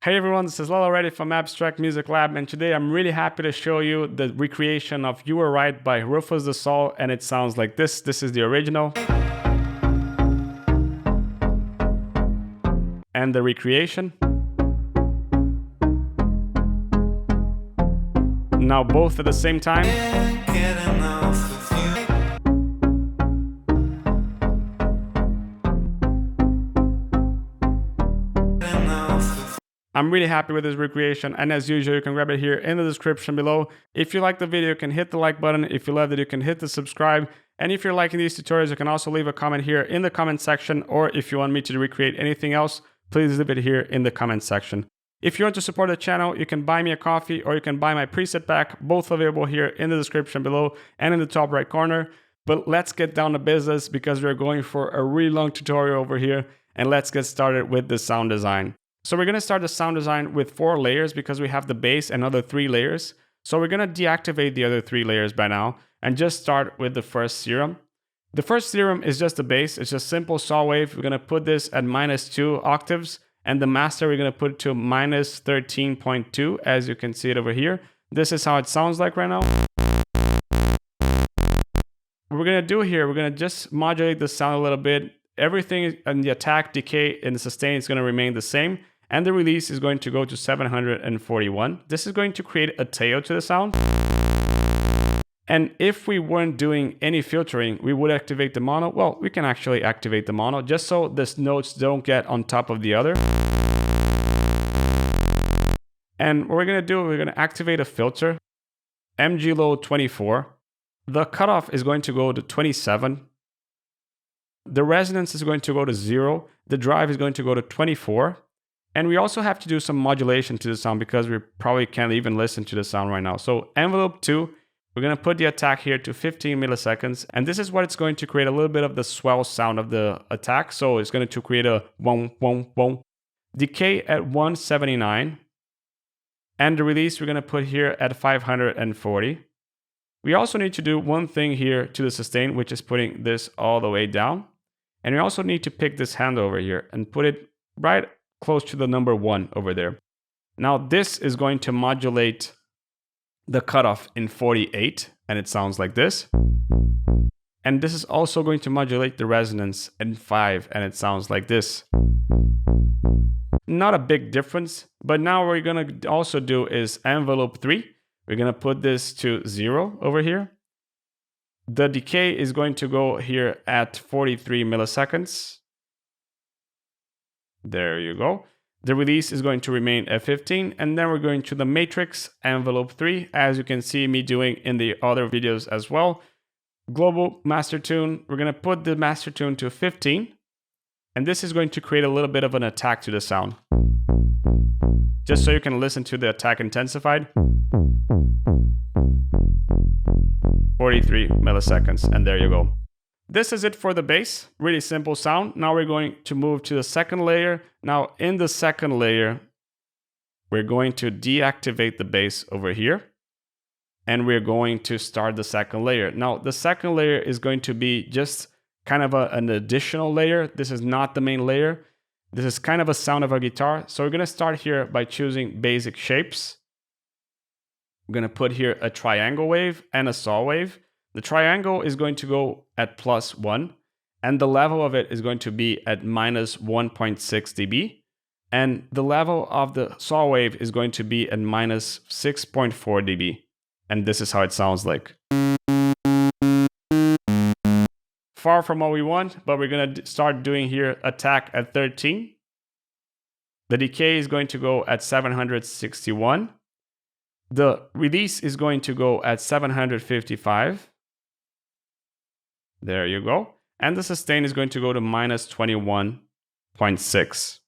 Hey everyone, this is Lalo Reddy from Abstrakt Music Lab, and today I'm really happy to show you the recreation of You Were Right by Rüfüs Du Sol, and it sounds like this. This is the original. And the recreation. Now both at the same time. I'm really happy with this recreation, and as usual, you can grab it here in the description below. If you like the video, you can hit the like button. If you loved it, you can hit the subscribe. And if you're liking these tutorials, you can also leave a comment here in the comment section, or if you want me to recreate anything else, please leave it here in the comment section. If you want to support the channel, you can buy me a coffee or you can buy my preset pack, both available here in the description below and in the top right corner. But let's get down to business because we're going for a really long tutorial over here, and let's get started with the sound design. So we're going to start the sound design with 4 layers because we have the bass and other 3 layers. So we're going to deactivate the other 3 layers by now and just start with the first Serum. The first Serum is just the bass. It's just simple saw wave. We're going to put this at -2 octaves, and the master we're going to put it to -13.2, as you can see it over here. This is how it sounds like right now. What we're going to do here, we're going to just modulate the sound a little bit. Everything in the attack, decay, and the sustain is going to remain the same. And the release is going to go to 741. This is going to create a tail to the sound. And if we weren't doing any filtering, we would activate the mono. Well, we can actually activate the mono just so these notes don't get on top of the other. And what we're going to do, we're going to activate a filter, MG low 24. The cutoff is going to go to 27. The resonance is going to go to 0. The drive is going to go to 24. And we also have to do some modulation to the sound because we probably can't even listen to the sound right now. So envelope 2, we're going to put the attack here to 15 milliseconds. And this is what it's going to create, a little bit of the swell sound of the attack. So it's going to create a wong, wong, wong. Decay at 179. And the release we're going to put here at 540. We also need to do one thing here to the sustain, which is putting this all the way down. And we also need to pick this hand over here and put it right close to the number 1 over there. Now this is going to modulate the cutoff in 48, and it sounds like this. And this is also going to modulate the resonance in 5, and it sounds like this. Not a big difference, but now what we're gonna also do is envelope 3. We're gonna put this to 0 over here. The decay is going to go here at 43 milliseconds. There you go. The release is going to remain at 15, and then we're going to the matrix, envelope 3, as you can see me doing in the other videos as well. Global master tune, we're going to put the master tune to 15, and this is going to create a little bit of an attack to the sound. Just so you can listen to the attack intensified. 43 milliseconds, and there you go. This is it for the bass. Really simple sound. Now we're going to move to the second layer. Now in the second layer, we're going to deactivate the bass over here. And we're going to start the second layer. Now the second layer is going to be just kind of an additional layer. This is not the main layer. This is kind of a sound of a guitar. So we're going to start here by choosing basic shapes. I'm going to put here a triangle wave and a saw wave. The triangle is going to go at +1, and the level of it is going to be at -1.6 dB. And the level of the saw wave is going to be at -6.4 dB. And this is how it sounds like. Far from what we want, but we're going to start doing here attack at 13. The decay is going to go at 761. The release is going to go at 755. There you go. And the sustain is going to go to -21.6.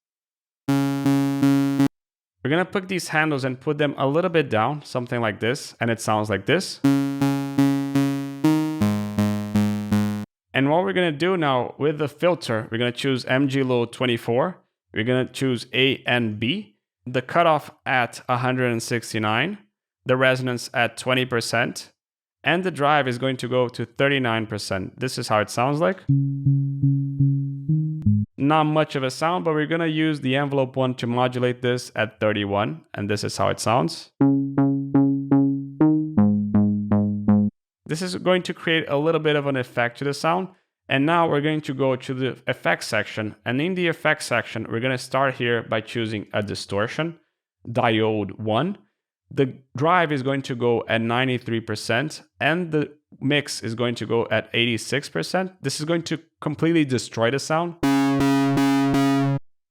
We're going to pick these handles and put them a little bit down, something like this, and it sounds like this. And what we're going to do now with the filter, we're going to choose MG low 24. We're going to choose A and B. The cutoff at 169. The resonance at 20. And the drive is going to go to 39%. This is how it sounds like. Not much of a sound, but we're going to use the envelope one to modulate this at 31. And this is how it sounds. This is going to create a little bit of an effect to the sound. And now we're going to go to the effects section. And in the effects section, we're going to start here by choosing a distortion, diode 1. The drive is going to go at 93%, and the mix is going to go at 86%. This is going to completely destroy the sound.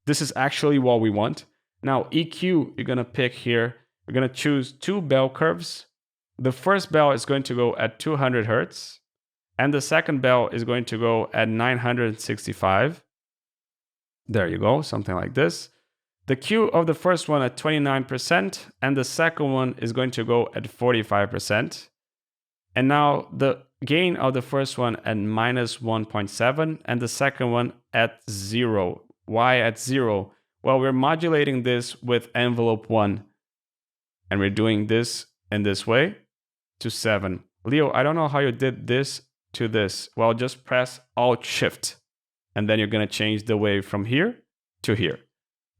This is actually what we want. Now, EQ, you're going to pick here. We're going to choose 2 bell curves. The first bell is going to go at 200 Hertz, and the second bell is going to go at 965. There you go, something like this. The Q of the first one at 29%, and the second one is going to go at 45%. And now the gain of the first one at minus 1.7, and the second one at 0. Why at 0? Well, we're modulating this with envelope 1, and we're doing this in this way to 7. Leo, I don't know how you did this to this. Well, just press Alt-Shift, and then you're going to change the wave from here to here.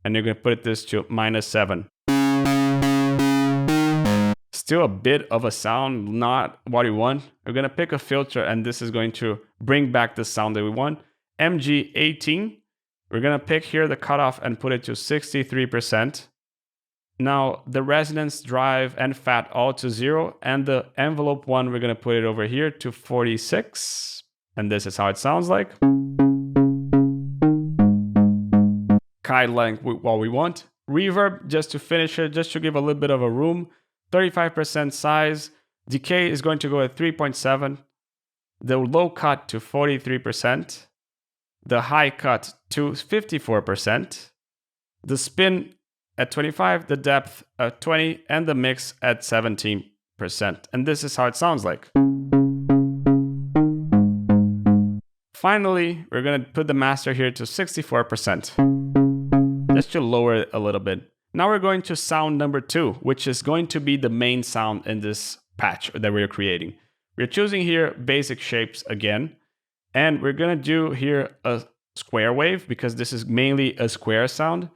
And you're going to put this to minus 7. Still a bit of a sound, not what we want. We're going to pick a filter, and this is going to bring back the sound that we want. MG18. We're going to pick here the cutoff and put it to 63%. Now, the resonance, drive, and fat all to 0. And the envelope 1, we're going to put it over here to 46. And this is how it sounds like. Kite length, what we want. Reverb, just to finish it, just to give a little bit of a room. 35% size. Decay is going to go at 3.7. The low cut to 43%. The high cut to 54%. The spin at 25, the depth at 20, and the mix at 17%. And this is how it sounds like. Finally, we're going to put the master here to 64%. Just to lower it a little bit. Now we're going to sound number 2, which is going to be the main sound in this patch that we're creating. We're choosing here basic shapes again. And we're going to do here a square wave, because this is mainly a square sound.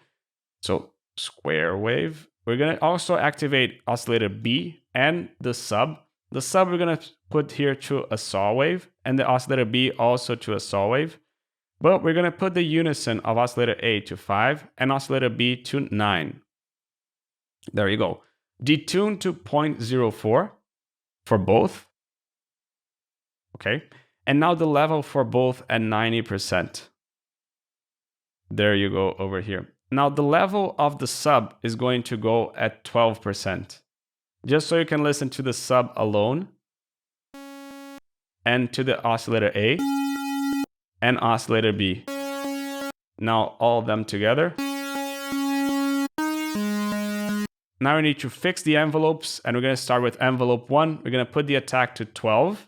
So square wave. We're going to also activate oscillator B and the sub. The sub we're going to put here to a saw wave, and the oscillator B also to a saw wave. But we're going to put the unison of oscillator A to 5 and oscillator B to 9. There you go. Detune to 0.04 for both. Okay. And now the level for both at 90%. There you go over here. Now the level of the sub is going to go at 12%. Just so you can listen to the sub alone, and to the oscillator A and oscillator B. Now all of them together. Now we need to fix the envelopes, and we're going to start with envelope 1. We're going to put the attack to 12.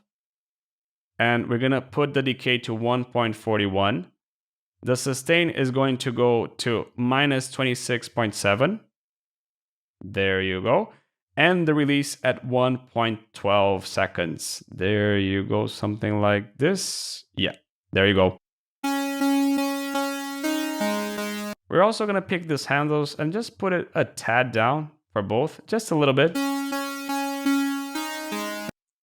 And we're going to put the decay to 1.41. The sustain is going to go to minus 26.7. There you go. And the release at 1.12 seconds. There you go, something like this. Yeah, there you go. We're also going to pick these handles and just put it a tad down for both, just a little bit.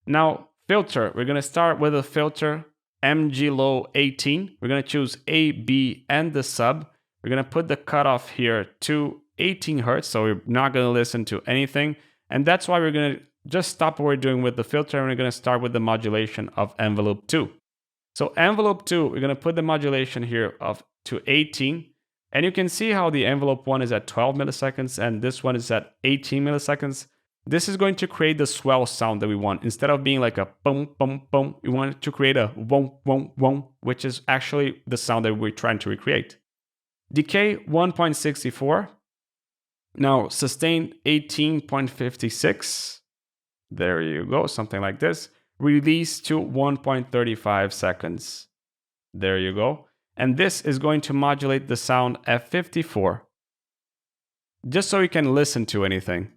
Now, filter. We're going to start with a filter MG low 18. We're going to choose A, B, and the sub. We're going to put the cutoff here to 18 Hertz, so we're not going to listen to anything. And that's why we're going to just stop what we're doing with the filter, and we're going to start with the modulation of envelope 2. So envelope 2, we're going to put the modulation here to 18. And you can see how the envelope 1 is at 12 milliseconds, and this one is at 18 milliseconds. This is going to create the swell sound that we want. Instead of being like a boom, boom, boom, we want it to create a wong, wong, wong, which is actually the sound that we're trying to recreate. Decay 1.64. Now sustain 18.56. There you go, something like this. Release to 1.35 seconds. There you go. And this is going to modulate the sound at 54. Just so you can listen to anything.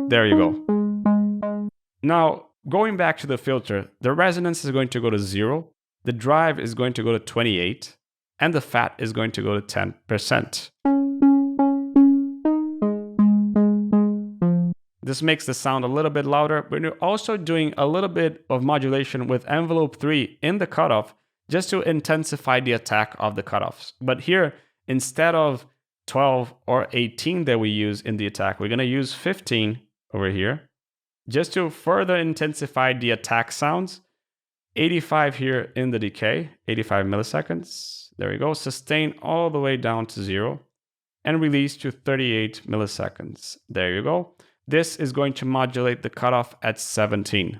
There you go. Now, going back to the filter, the resonance is going to go to 0. The drive is going to go to 28. and the fat is going to go to 10%. This makes the sound a little bit louder, but we're also doing a little bit of modulation with envelope 3 in the cutoff just to intensify the attack of the cutoffs. But here, instead of 12 or 18 that we use in the attack, we're going to use 15 over here just to further intensify the attack sounds. 85 here in the decay, 85 milliseconds. There we go. Sustain all the way down to 0 and release to 38 milliseconds. There you go. This is going to modulate the cutoff at 17.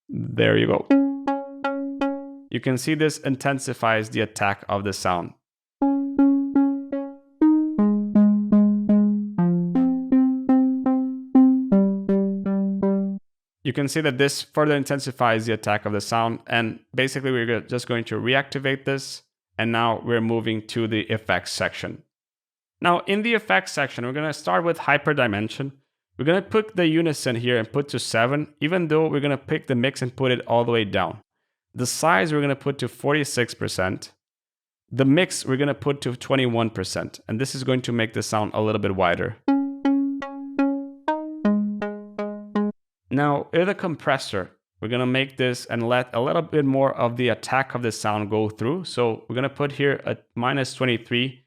There you go. You can see this intensifies the attack of the sound. You can see that this further intensifies the attack of the sound, and basically we're just going to reactivate this, and now we're moving to the effects section. Now in the effects section, we're going to start with hyperdimension. We're going to put the unison here and put to 7, even though we're going to pick the mix and put it all the way down. The size we're going to put to 46%. The mix we're going to put to 21%, and this is going to make the sound a little bit wider. Now, in the compressor, we're going to make this and let a little bit more of the attack of the sound go through. So we're going to put here a -23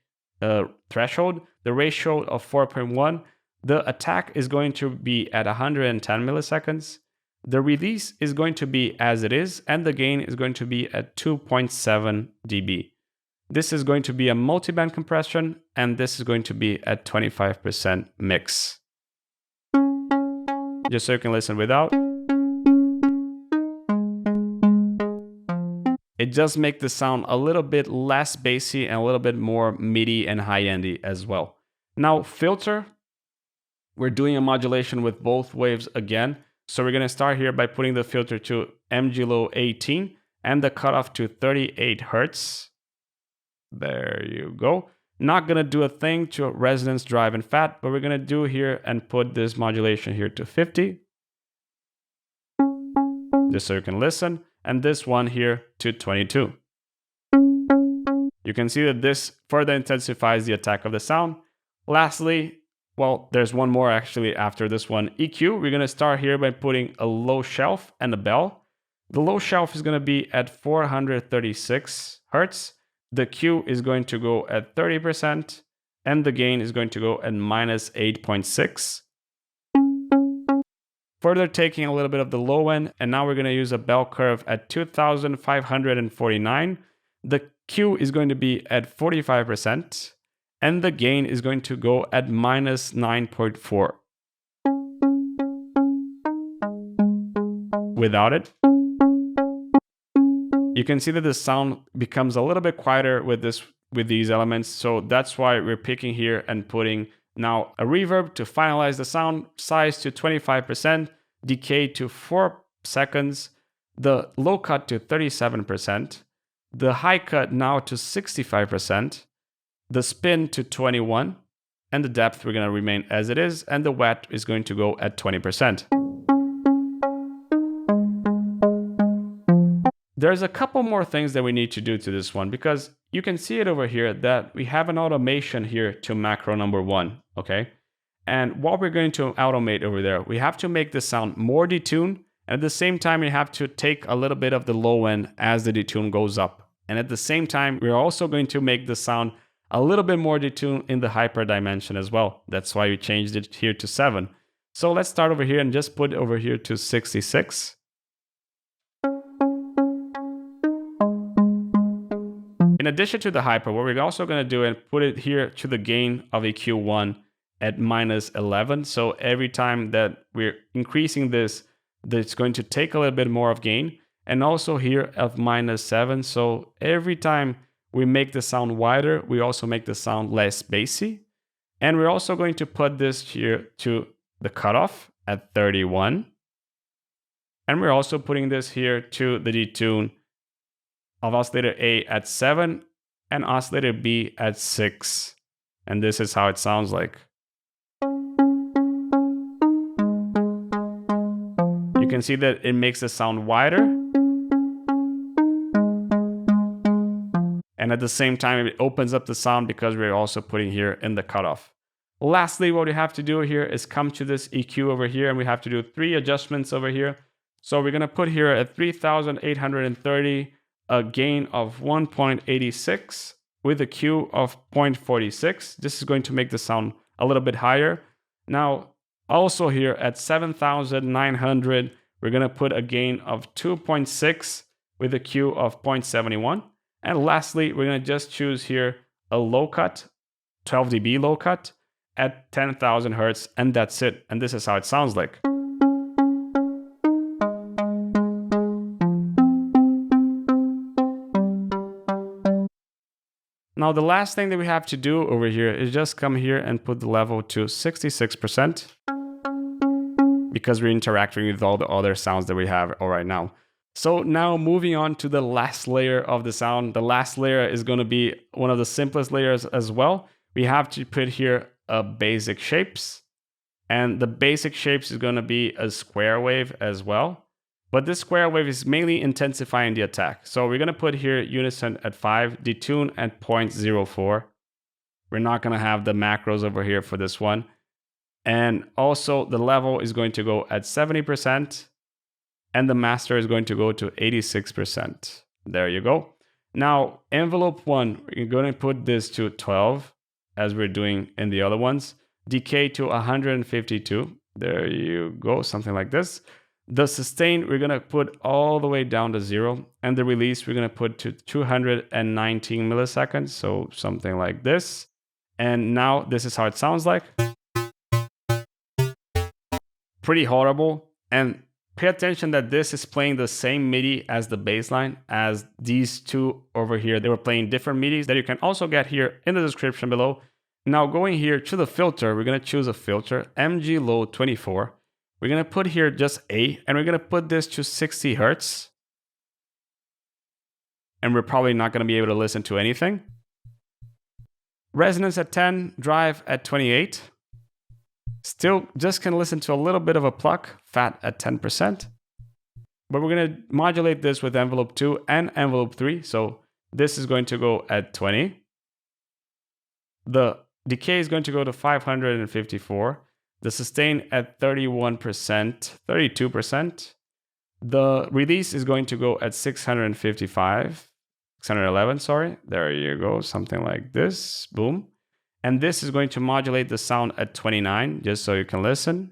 threshold, the ratio of 4.1. The attack is going to be at 110 milliseconds. The release is going to be as it is, and the gain is going to be at 2.7 dB. This is going to be a multiband compression, and this is going to be at 25% mix. Just so you can listen without. It does make the sound a little bit less bassy and a little bit more midi and high-endy as well. Now, filter, we're doing a modulation with both waves again. So we're going to start here by putting the filter to MG low 18 and the cutoff to 38 Hertz. There you go. Not going to do a thing to resonance, drive, and fat, but we're going to do here and put this modulation here to 50. Just so you can listen. And this one here to 22. You can see that this further intensifies the attack of the sound. Lastly, well, there's one more actually after this one. EQ, we're going to start here by putting a low shelf and a bell. The low shelf is going to be at 436 Hertz. The Q is going to go at 30%, and the gain is going to go at -8.6. Further taking a little bit of the low end, and now we're going to use a bell curve at 2,549. The Q is going to be at 45%, and the gain is going to go at -9.4. Without it, you can see that the sound becomes a little bit quieter with these elements. So that's why we're picking here and putting now a reverb to finalize the sound, size to 25%, decay to 4 seconds, the low cut to 37%, the high cut now to 65%, the spin to 21%, and the depth we're going to remain as it is, and the wet is going to go at 20%. There's a couple more things that we need to do to this one, because you can see it over here that we have an automation here to macro number 1, okay? And what we're going to automate over there, we have to make the sound more detuned, and at the same time, we have to take a little bit of the low end as the detune goes up. And at the same time, we're also going to make the sound a little bit more detuned in the hyper dimension as well. That's why we changed it here to 7. So let's start over here and just put it over here to 66. In addition to the hyper, what we're also going to do is put it here to the gain of EQ1 at -11. So every time that we're increasing this, it's going to take a little bit more of gain. And also here of -7. So every time we make the sound wider, we also make the sound less bassy. And we're also going to put this here to the cutoff at 31. And we're also putting this here to the detune of oscillator A at 7 and oscillator B at 6. And this is how it sounds like. You can see that it makes the sound wider. And at the same time, it opens up the sound because we're also putting here in the cutoff. Lastly, what we have to do here is come to this EQ over here, and we have to do 3 adjustments over here. So we're going to put here at 3,830 a gain of 1.86 with a Q of 0.46. This is going to make the sound a little bit higher. Now, also here at 7,900, we're going to put a gain of 2.6 with a Q of 0.71. And lastly, we're going to just choose here a low cut, 12 dB low cut at 10,000 Hertz, and that's it. And this is how it sounds like. Now, the last thing that we have to do over here is just come here and put the level to 66% because we're interacting with all the other sounds that we have right now. So now moving on to the last layer of the sound. The last layer is going to be one of the simplest layers as well. We have to put here a basic shapes, and the basic shapes is going to be a square wave as well. But this square wave is mainly intensifying the attack. So we're going to put here unison at 5, detune at 0.04. We're not going to have the macros over here for this one. And also the level is going to go at 70%. And the master is going to go to 86%. There you go. Now, envelope 1, we're going to put this to 12, as we're doing in the other ones. Decay to 152. There you go, something like this. The sustain, we're going to put all the way down to 0. And the release, we're going to put to 219 milliseconds. So something like this. And now this is how it sounds like. Pretty horrible. And pay attention that this is playing the same MIDI as the bass line, as these two over here. They were playing different MIDIs that you can also get here in the description below. Now going here to the filter, we're going to choose a filter, MG Low 24. We're going to put here just A, and we're going to put this to 60 Hertz. And we're probably not going to be able to listen to anything. Resonance at 10, drive at 28. Still just can listen to a little bit of a pluck, fat at 10%. But we're going to modulate this with envelope 2 and envelope 3. So this is going to go at 20. The decay is going to go to 554. The sustain at 31%, 32%. The release is going to go at 611, sorry. There you go, something like this, boom. And this is going to modulate the sound at 29, just so you can listen.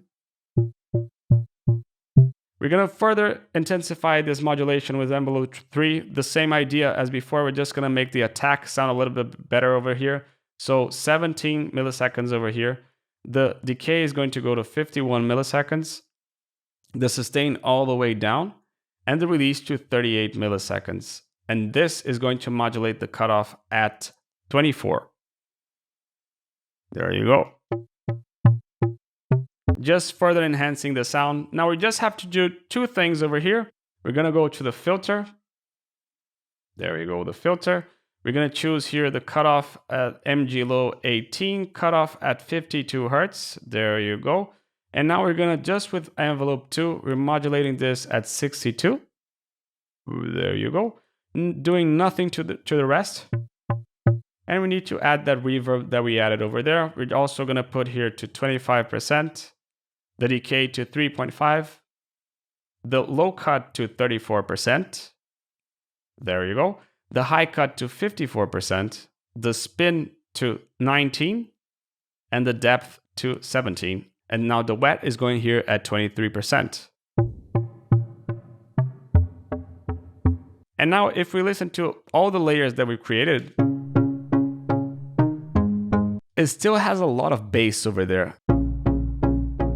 We're going to further intensify this modulation with envelope 3. The same idea as before, we're just going to make the attack sound a little bit better over here. So 17 milliseconds over here. The decay is going to go to 51 milliseconds. The sustain all the way down. And the release to 38 milliseconds. And this is going to modulate the cutoff at 24. There you go. Just further enhancing the sound. Now we just have to do 2 things over here. We're going to go to the filter. There you go, the filter. We're going to choose here the cutoff at MG Low 18, cutoff at 52 Hertz. There you go. And now we're going to, just with envelope 2, we're modulating this at 62. There you go. Doing nothing to the rest. And we need to add that reverb that we added over there. We're also going to put here to 25%, the decay to 3.5, the low cut to 34%. There you go. The high cut to 54%, the spin to 19, and the depth to 17. And now the wet is going here at 23%. And now if we listen to all the layers that we've created, it still has a lot of bass over there.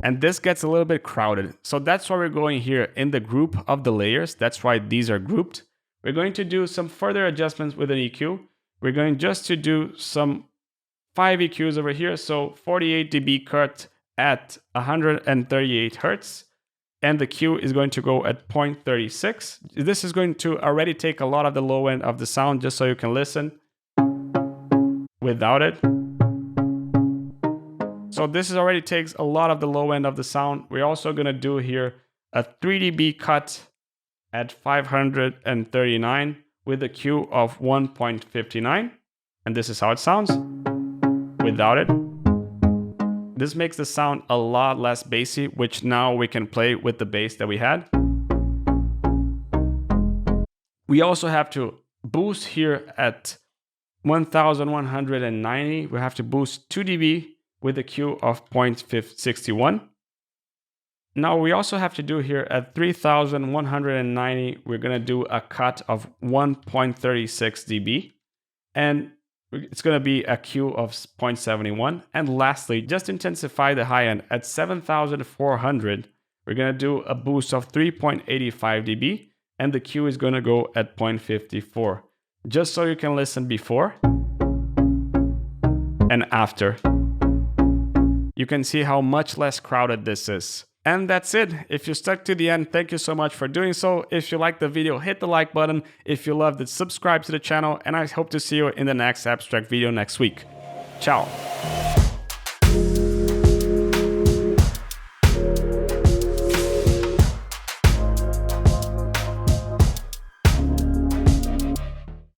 And this gets a little bit crowded. So that's why we're going here in the group of the layers. That's why these are grouped. We're going to do some further adjustments with an EQ. We're going just to do some 5 EQs over here. So 48 dB cut at 138 Hertz. And the Q is going to go at 0.36. This is going to already take a lot of the low end of the sound, just so you can listen without it. So this already takes a lot of the low end of the sound. We're also going to do here a 3 dB cut at 539 with a Q of 1.59. And this is how it sounds without it. This makes the sound a lot less bassy, which now we can play with the bass that we had. We also have to boost here at 1190. We have to boost 2 dB with a Q of 0.61. Now we also have to do here at 3190, we're going to do a cut of 1.36 dB. And it's going to be a Q of 0.71. And lastly, just intensify the high end at 7400. We're going to do a boost of 3.85 dB. And the Q is going to go at 0.54. Just so you can listen before and after. You can see how much less crowded this is. And that's it. If you stuck to the end, thank you so much for doing so. If you liked the video, hit the like button. If you loved it, subscribe to the channel. And I hope to see you in the next Abstrakt video next week. Ciao.